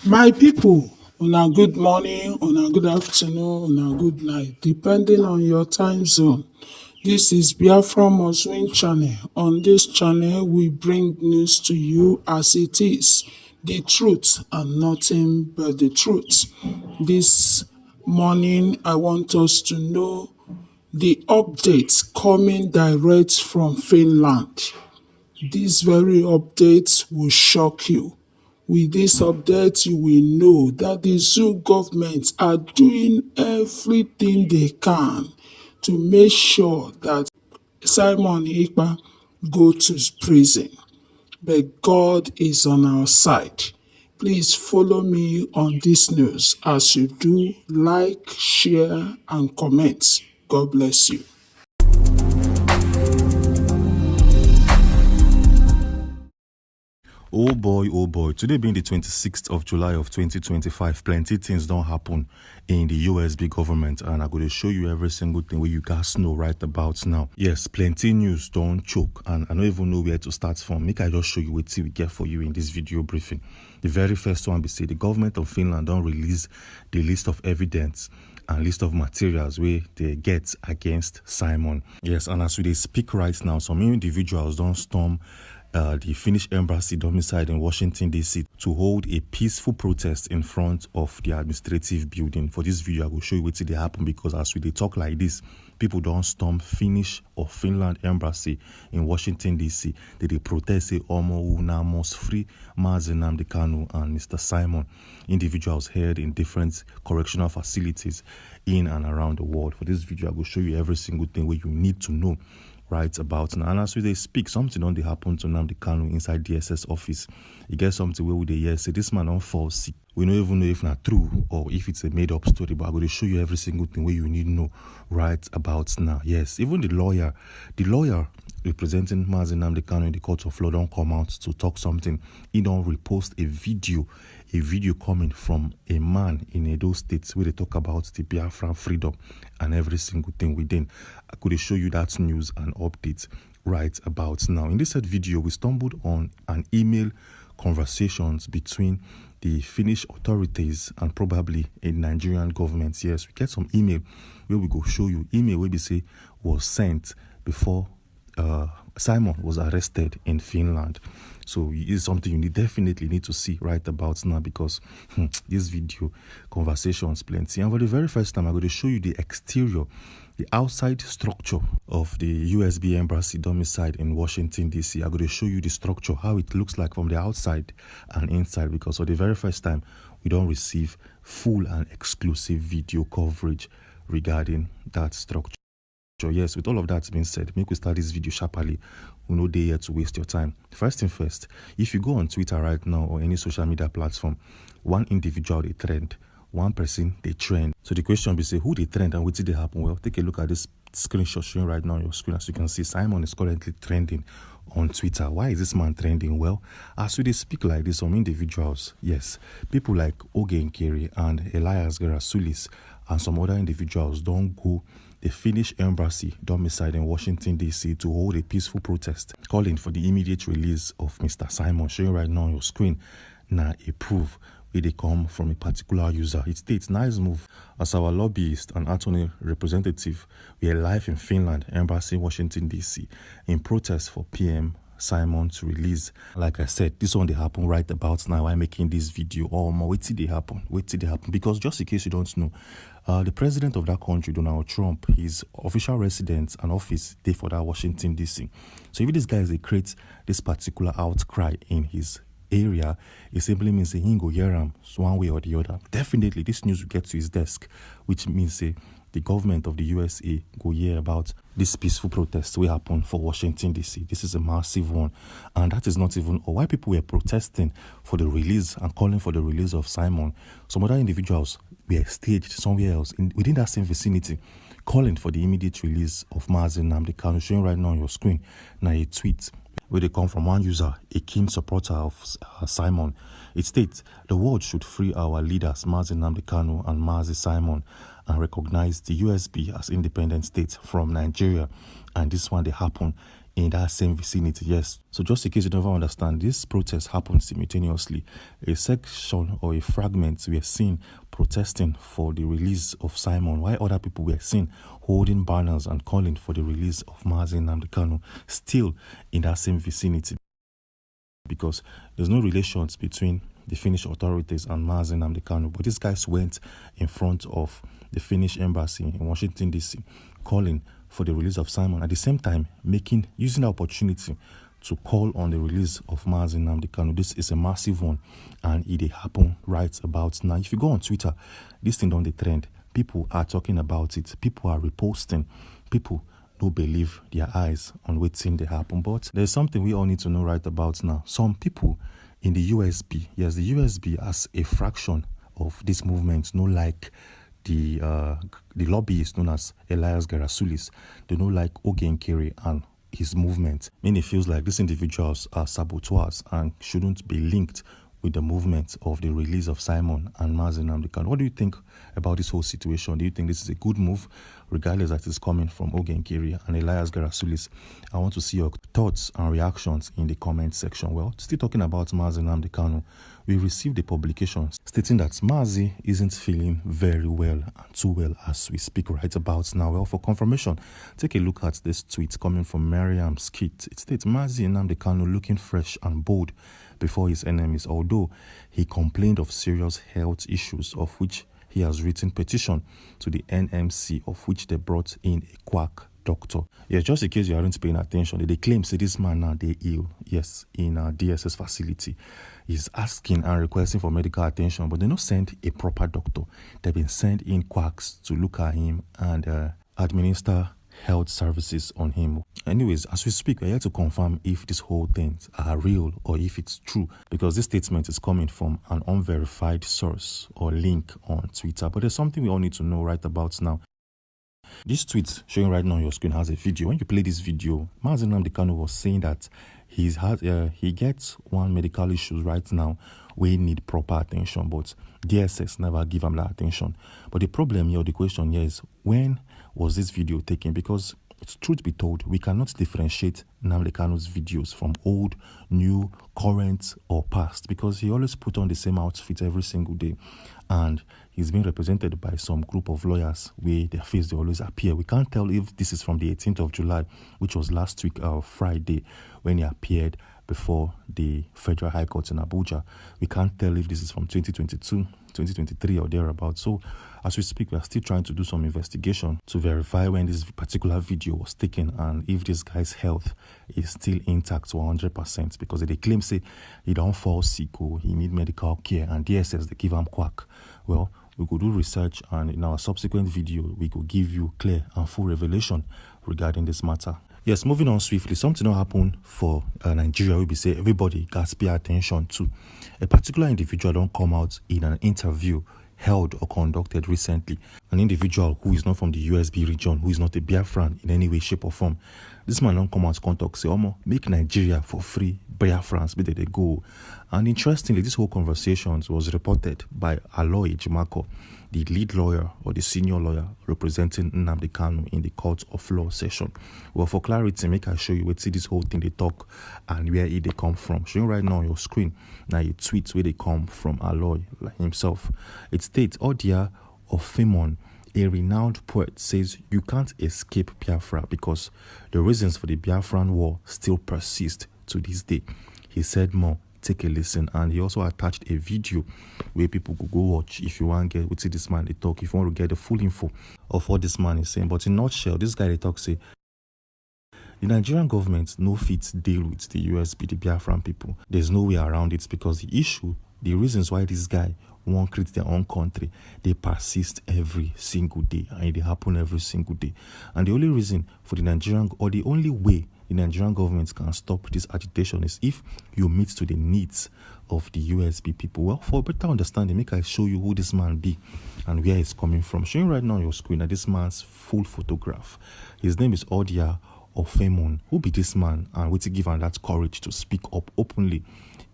My people, una good morning, una good afternoon, una good night, depending on your time zone. This is Biafra Must Win channel. On this channel, we bring news to you as it is, the truth and nothing but the truth. This morning, I want us to know the updates coming direct from Finland. This very update will shock you. With this update, you will know that the zoo government are doing everything they can to make sure that Simon Ekpa go to prison. But God is on our side. Please follow me on this news. As you do, like, share, and comment. God bless you. Oh boy, today being the 26th of July of 2025, plenty things don't happen in the USB government, and I'm going to show you every single thing where you guys know right about now. Yes, plenty news don't choke, and I don't even know where to start from. Make I just show you what we get for you in this video briefing. The very first one, we say the government of Finland don't release the list of evidence and list of materials where they get against Simon. Yes, and as we speak right now, some individuals don't storm the Finnish embassy domiciled in Washington, D.C. to hold a peaceful protest in front of the administrative building. For this video, I will show you what they happen, because as we talk like this, people don't storm Finnish or Finland embassy in Washington, D.C. They protest say Omo una must free Mazi Nnamdi Kanu and Mr. Simon. Individuals held in different correctional facilities in and around the world. For this video, I will show you every single thing where you need to know right about now. And as they speak, something on they happen to Nnamdi Kanu inside DSS office. You get something where would they hear say this man don't fall sick. We don't even know if not true or if it's a made up story, but I'm going to show you every single thing where you need to know right about now. Yes, even the lawyer representing Mazi Nnamdi Kanu in the court of law don't come out to talk something. He don't repost a video coming from a man in Edo State where they talk about the Biafran freedom and every single thing within. I could show you that news and updates right about now. In this video, we stumbled on an email conversations between the Finnish authorities and probably a Nigerian government. Yes, we get some email where we go show you. Email where we say was sent before Simon was arrested in Finland. So it's something you definitely need to see right about now, because this video conversations plenty. And for the very first time, I'm going to show you the exterior, the outside structure of the USB embassy domiciled in Washington, D.C. I'm going to show you the structure, how it looks like from the outside and inside, because for the very first time, we don't receive full and exclusive video coverage regarding that structure. So yes, with all of that being said, make we start this video sharply. We no day here to waste your time. First thing first, if you go on Twitter right now or any social media platform, one individual they trend, one person they trend. So the question be say who they trend and what did they happen? Well, take a look at this screenshot showing right now on your screen. As you can see, Simon is currently trending on Twitter. Why is this man trending? Well, as we speak like this, some individuals, yes, people like Oge Nkeri and Elias Gerasulis and some other individuals don't go the Finnish embassy domiciled in Washington, D.C. to hold a peaceful protest calling for the immediate release of Mr. Simon. Showing right now on your screen now a proof where they come from a particular user. It states, nice move. As our lobbyist and attorney representative, we are live in Finland, embassy Washington, D.C. in protest for PM Simon to release. Like I said, this one they happen right about now. I'm making this video. Oh, wait till they happen. Because just in case you don't know, the president of that country, Donald Trump, his official residence and office, they for that Washington, D.C. So if this guy is create this particular outcry in his area, it simply means he can go hear him one way or the other. Definitely, this news will get to his desk, which means the government of the USA go hear about this peaceful protest will happen for Washington, D.C. This is a massive one. And that is not even why people were protesting for the release and calling for the release of Simon. Some other individuals were staged somewhere else within that same vicinity, calling for the immediate release of Mazi Nnamdi Kanu. Showing right now on your screen now a tweet where they come from one user, a keen supporter of Simon. It states, the world should free our leaders, Mazi Nnamdi Kanu and Mazi Simon, and recognize the USB as independent state from Nigeria. And this one, they happen in that same vicinity. Yes. So just in case you never understand, this protest happened simultaneously. A section or a fragment we are seen protesting for the release of Simon, while other people were seen holding banners and calling for the release of Mazi Nnamdi Kanu, still in that same vicinity, because there's no relations between the Finnish authorities and Mazi Nnamdi Kanu. But these guys went in front of the Finnish embassy in Washington, D.C., calling for the release of Simon, at the same time using the opportunity to call on the release of Mazi Nnamdi Kanu. This is a massive one, and it happened right about now. If you go on Twitter, this thing on the trend, people are talking about it, people are reposting, people don't believe their eyes on what's in they happen. But there's something we all need to know right about now. Some people in the USB, yes, the USB as a fraction of this movement, no like the lobbyist known as Elias Gerasulis, they know like Ogen Kere and his movement. Many feels like these individuals are saboteurs and shouldn't be linked with the movement of the release of Simon and Mazi Nnamdi Kanu. What do you think about this whole situation? Do you think this is a good move, regardless that it's coming from Ogen Kere and Elias Gerasulis? I want to see your thoughts and reactions in the comment section. Well, still talking about Mazi Nnamdi Kanu, we received a publication stating that Mazi isn't feeling very well and too well as we speak right about now. Well, for confirmation, take a look at this tweet coming from Mariam Skit. It states, Mazi Nnamdi Kanu looking fresh and bold before his enemies, although he complained of serious health issues, of which he has written petition to the NMC, of which they brought in a quack doctor. Yes, just in case you aren't paying attention, they claim say this man now they ill. Yes, in a DSS facility. He's asking and requesting for medical attention, but they don't send a proper doctor. They've been sent in quacks to look at him and administer health services on him. Anyways, as we speak, we're here to confirm if these whole things are real or if it's true, because this statement is coming from an unverified source or link on Twitter. But there's something we all need to know right about now. This tweet showing right now on your screen has a video. When you play this video, Mazi Nnamdi Kanu was saying that he gets one medical issue right now where he need proper attention, but DSS never give him that attention. But the problem here, the question here is, when was this video taken? Because truth be told, we cannot differentiate Nnamdi Kanu's videos from old, new, current, or past, because he always put on the same outfit every single day, and he's being represented by some group of lawyers where their face they always appear. We can't tell if this is from the 18th of July, which was last week, Friday, when he appeared before the Federal High Court in Abuja. We can't tell if this is from 2022, 2023 or thereabouts. So as we speak, we are still trying to do some investigation to verify when this particular video was taken and if this guy's health is still intact 100%, because they claim say he don't fall sick or he need medical care and DSS they give him quack. Well, we could do research, and in our subsequent video we could give you clear and full revelation regarding this matter. Yes, moving on swiftly, something will happen for Nigeria. We say everybody got to pay attention to. A particular individual don't come out in an interview held or conducted recently. An individual who is not from the USB region, who is not a Biafran in any way, shape or form. This man don't come out and talk, say, Omo, make Nigeria for free, Biafrans, but they go. And interestingly, this whole conversation was reported by Aloy Jimako, the lead lawyer or the senior lawyer representing Nnamdi Kanu in the court of law session. Well, for clarity, make I show you where see this whole thing they talk and where they come from. Showing right now on your screen, now you tweet where they come from Aloy like himself. It states, Odia of Femon, a renowned poet, says you can't escape Biafra because the reasons for the Biafran war still persist to this day. He said more. Take a listen, and he also attached a video where people could go watch if you want to get see this man they talk, if you want to get the full info of what this man is saying. But in a nutshell, this guy they talk say the Nigerian government no fit deal with the USB, the Biafran people. There's no way around it, because the issue, the reasons why this guy won't create their own country, they persist every single day, and they happen every single day. And the only reason for the Nigerian, or the only way the Nigerian government can stop this agitation, is if you meet to the needs of the USB people. Well, for better understanding, make I show you who this man be and where he's coming from. Showing right now on your screen that this man's full photograph. His name is Odia Ofemon. Who be this man, and what to give him that courage to speak up openly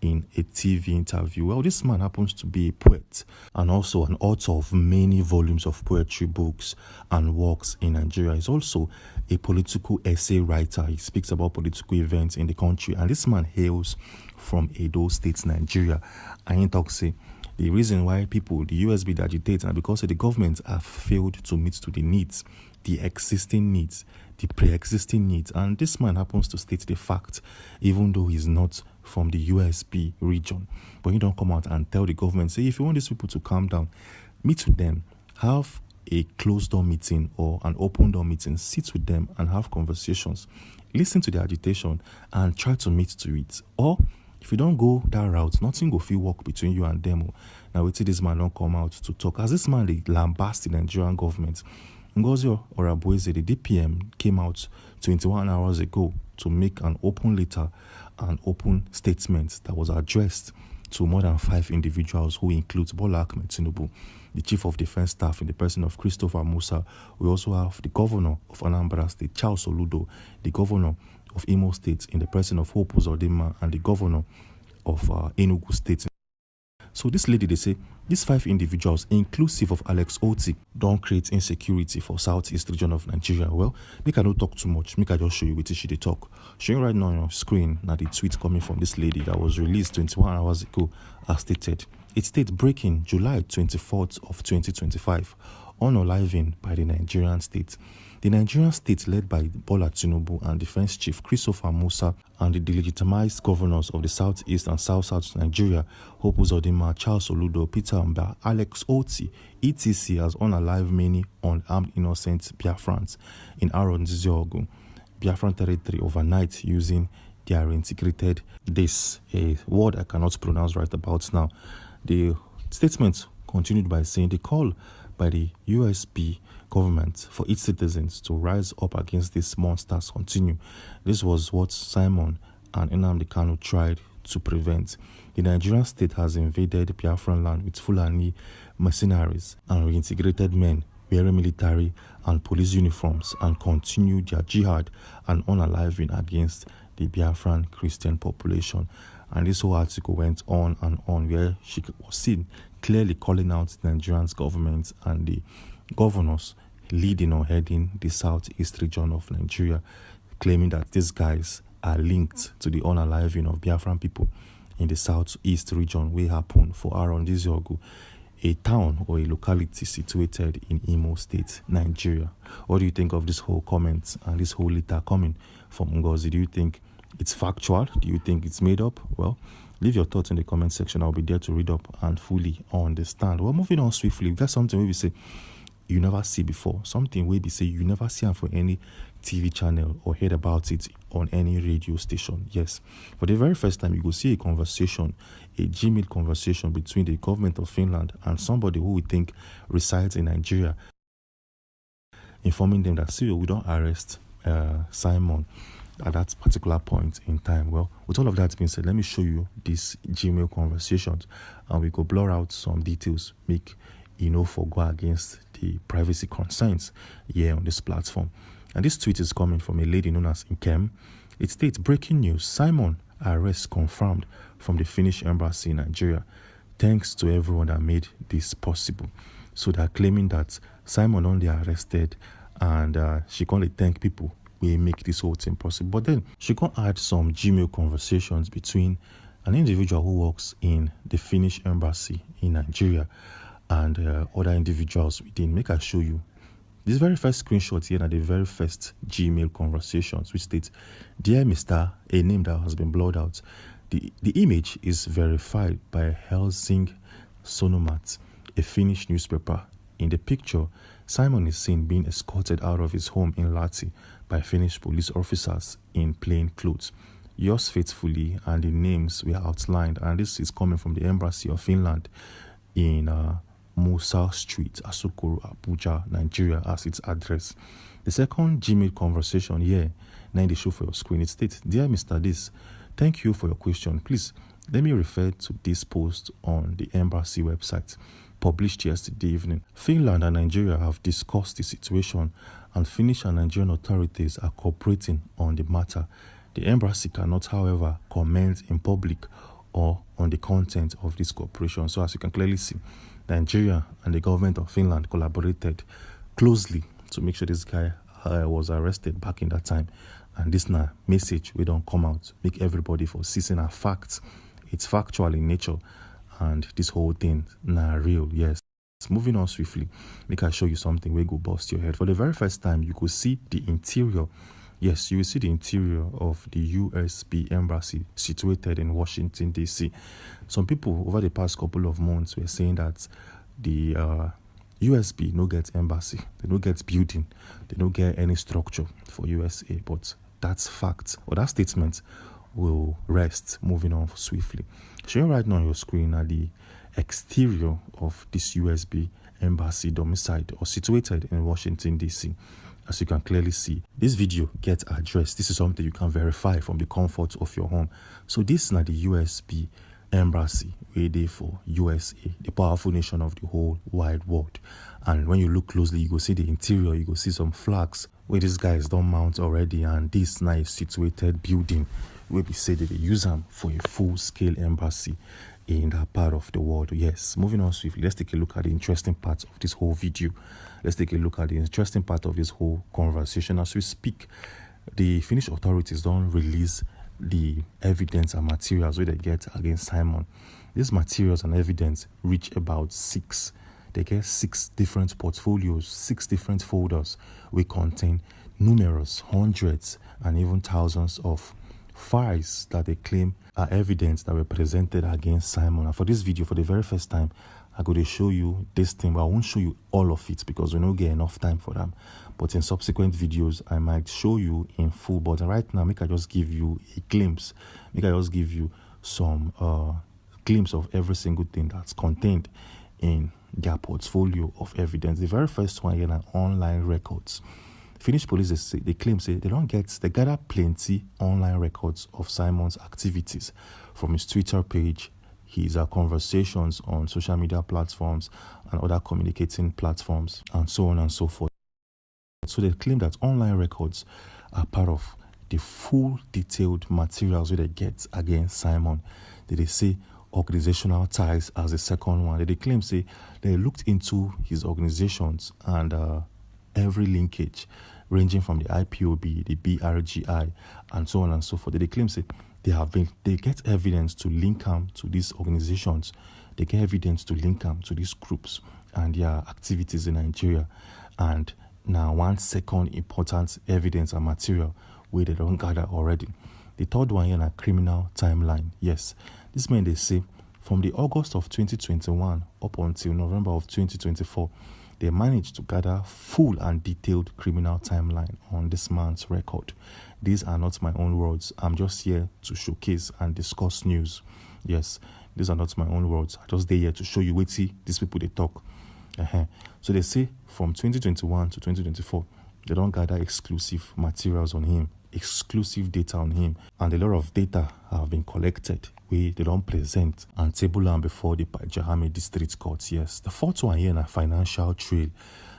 in a TV interview. Well, this man happens to be a poet and also an author of many volumes of poetry books and works in Nigeria. He's also a political essay writer. He speaks about political events in the country, and this man hails from Edo State, Nigeria. And he talks, say, the reason why people, the USB, they agitate, and because the government have failed to meet to the needs, the existing needs, the pre-existing needs. And this man happens to state the fact, even though he's not from the USB region. But you don't come out and tell the government, say, if you want these people to calm down, meet with them, have a closed door meeting or an open door meeting, sit with them and have conversations, listen to the agitation and try to meet to it. Or if you don't go that route, nothing will feel work between you and them. Now we see this man don't come out to talk. As this man, they lambast the Nigerian government. Ngozi Orabueze, the DPM, came out 21 hours ago to make an open letter, an open statement that was addressed to more than 5 individuals, who includes Bola Ahmed Tinubu, the Chief of Defense Staff in the person of Christopher Musa. We also have the Governor of Anambra State, Charles Oludo, the Governor of Imo State in the person of Hope Uzodinma, and the Governor of Enugu State. So this lady, they say, these 5 individuals, inclusive of Alex Oti, don't create insecurity for Southeast region of Nigeria. Well, make I don't talk too much. Make I just show you what she they talk. Showing right now on your screen, now the tweet coming from this lady that was released 21 hours ago, as stated. It states, breaking July 24th of 2025, unaliving by the Nigerian state. The Nigerian state, led by Bola Tinubu and Defense Chief Christopher Musa, and the delegitimized governors of the Southeast and South Nigeria, Hope Uzodinma, Charles Oludo, Peter Mba, Alex Oti, etc., has unalive many unarmed innocent Biafrans in Arondiziogu, Biafran territory, overnight using their reintegrated, this a word I cannot pronounce right about now. The statement continued by saying the call by the USB government for its citizens to rise up against these monsters continue. This was what Simon and Nnamdi Kanu tried to prevent. The Nigerian state has invaded Biafran land with Fulani mercenaries and reintegrated men wearing military and police uniforms and continue their jihad and unaliving against the Biafran Christian population. And this whole article went on and on, where she was seen clearly calling out the Nigerian government and the governors leading or heading the Southeast region of Nigeria, claiming that these guys are linked to the unaliving of Biafran people in the Southeast region, where happened for Arondiziogu, a town or a locality situated in Imo State, Nigeria. What do you think of this whole comment and this whole letter coming from Ngozi? Do you think it's factual? Do you think it's made up? Well, leave your thoughts in the comment section. I'll be there to read up and fully understand. Well, moving on swiftly, we've got something where we say you never see before. Something where we say you never see it for any TV channel or heard about it on any radio station. Yes, for the very first time, you will see a conversation, a Gmail conversation between the government of Finland and somebody who we think resides in Nigeria, informing them that, see, we don't arrest Simon at that particular point in time. Well, with all of that being said, let me show you these Gmail conversations, and we go blur out some details, make for go against the privacy concerns here on this platform. And this tweet is coming from a lady known as Nkem. It states, breaking news, Simon arrest confirmed from the Finnish embassy in Nigeria. Thanks to everyone that made this possible. So they're claiming that Simon only arrested, and she can only thank people we make this whole thing possible. But then she can add some Gmail conversations between an individual who works in the Finnish embassy in Nigeria and other individuals within. Make I show you this very first screenshot here, and the very first Gmail conversations, which states, "Dear Mr. A name that has been blurred out. The image is verified by Helsing Sanomat, a Finnish newspaper. In the picture, Simon is seen being escorted out of his home in Lahti by Finnish police officers in plain clothes. Yours faithfully," and the names were outlined. And this is coming from the Embassy of Finland in Musa Street, Asokoro, Abuja, Nigeria, as its address. The second Gmail conversation here, now in the show for your screen, it states, "Dear Mr. This, thank you for your question. Please, let me refer to this post on the embassy website, published yesterday evening. Finland and Nigeria have discussed the situation, and Finnish and Nigerian authorities are cooperating on the matter. The embassy cannot, however, comment in public or on the content of this cooperation. So as you can clearly see, Nigeria and the government of Finland collaborated closely to make sure this guy was arrested back in that time. And this now message we don't come out, make everybody for seizing a fact. It's factual in nature, and this whole thing now real. Yes. Moving on swiftly, make I show you something where go bust your head. For the very first time, you could see the interior. Yes, you will see the interior of the USB embassy situated in Washington, D.C. Some people over the past couple of months were saying that the USB no get embassy, they no get building, they no get any structure for USA. But that's fact, or that statement will rest. Moving on swiftly. Showing right now on your screen are the exterior of this USB embassy domiciled or situated in Washington, D.C. As you can clearly see, this video gets addressed. This is something you can verify from the comfort of your home. So this is not the USB embassy waiting for USA, the powerful nation of the whole wide world. And when you look closely, you go see the interior, you go see some flags where these guys don't mount already, and this nice situated building where we say that they use them for a full-scale embassy in that part of the world. Yes, moving on swiftly, let's take a look at the interesting part of this whole video. Let's take a look at the interesting part of this whole conversation. As we speak, the Finnish authorities don't release the evidence and materials where they get against Simon. These materials and evidence reach about 6. They get 6 different portfolios, 6 different folders. We contain numerous hundreds and even thousands of files that they claim are evidence that were presented against Simon. And for this video, for the very first time, I'm going to show you this thing, but I won't show you all of it because we don't get enough time for them. But in subsequent videos, I might show you in full. But right now, make I just give you a glimpse. Make I just give you some glimpse of every single thing that's contained in their portfolio of evidence. The very first one here are online records. Finnish police, they claim say they gather plenty online records of Simon's activities from his Twitter page, his conversations on social media platforms and other communicating platforms, and so on and so forth. So they claim that online records are part of the full detailed materials that they get against Simon. They say organizational ties as the second one. They claim say they looked into his organizations and every linkage ranging from the IPOB, the BRGI, and so on and so forth. They claim say they get evidence to link them to these organizations. They get evidence to link them to these groups and their activities in Nigeria. And now one second important evidence and material where they don't gather already. The third one here is a criminal timeline. Yes, this means they say from the August of 2021 up until November of 2024, they managed to gather full and detailed criminal timeline on this man's record. These are not my own words. I'm just here to showcase and discuss news. Yes, these are not my own words. I'm just there to show you what these people they talk. So they say from 2021 to 2024, they don't gather exclusive materials on him, exclusive data on him, and a lot of data have been collected where they don't present and table them before the Jahame District Court. Yes, the fourth one here is a financial trail.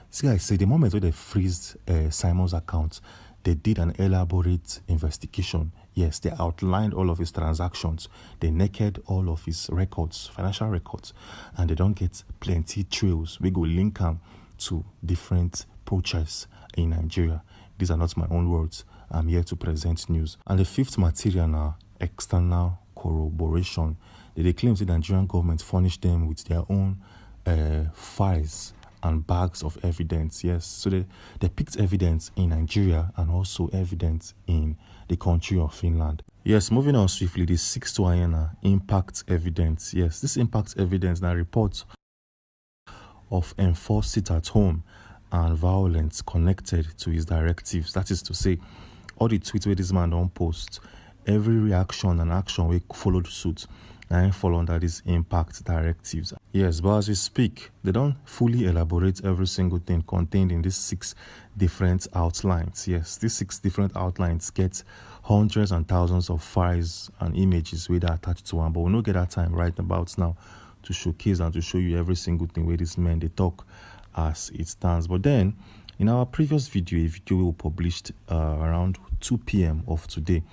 This guy say the moment where they freezed Simon's account, they did an elaborate investigation. Yes, they outlined all of his transactions. They naked all of his records, financial records, and they don't get plenty trails. We go link them to different projects in Nigeria. These are not my own words. I'm here to present news. And the fifth material now, external corroboration. They claim the Nigerian government furnished them with their own files and bags of evidence. Yes, so they picked evidence in Nigeria and also evidence in the country of Finland. Yes, moving on swiftly, the sixth one, impact evidence. Yes, this impact evidence now reports of enforced sit at home and violence connected to his directives. That is to say, all the tweets where this man don't post, every reaction and action we followed suit and fall under these impact directives. Yes, but as we speak, they don't fully elaborate every single thing contained in these 6 different outlines. Yes, these 6 different outlines get hundreds and thousands of files and images where they're attached to one, but we'll not get that time right about now to showcase and to show you every single thing where these men they talk as it stands. But then in our previous video, a video we published around 2 p.m. of today,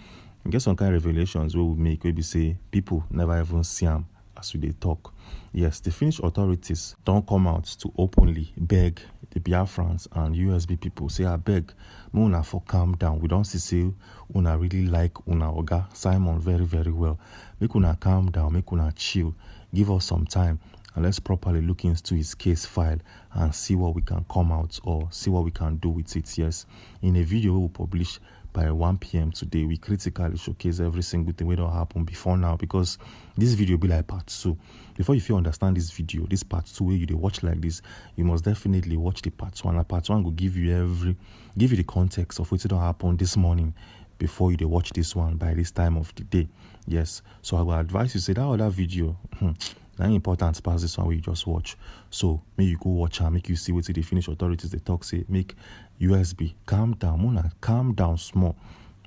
get some kind of revelations we will make, we be say people never even see them as we dey talk. Yes, the Finnish authorities don't come out to openly beg the Biafrans and USB people, say, I beg, make una for calm down. We don't see say una really like una oga Simon very, very well. Make una calm down, make una chill, give us some time, and let's properly look into his case file and see what we can come out or see what we can do with it. Yes, in a video we will publish by 1 p.m. today, we critically showcase every single thing that happened before now, because this video will be like part 2. Before you understand this video, this part 2 where you dey watch like this, you must definitely watch the part 1. And part 1 will give you the context of what don't happen this morning before you dey watch this one by this time of the day. Yes, so I will advise you, say that other video very important pass this one where you just watch. So make you go watch and make you see what the Finnish authorities they talk, say make USB calm down, Mona, calm down small.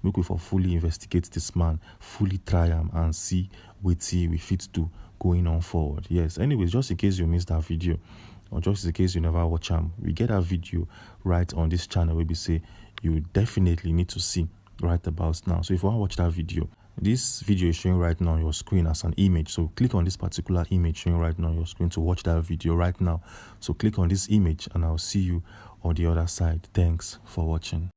Make we for fully investigate this man, fully try him and see what we fit do going on forward. Yes, anyways, just in case you missed that video, or just in case you never watch him, we get a video right on this channel where we say you definitely need to see right about now. So if you want to watch that video, this video is showing right now on your screen as an image. So click on this particular image showing right now on your screen to watch that video right now. So click on this image and I'll see you on the other side. Thanks for watching.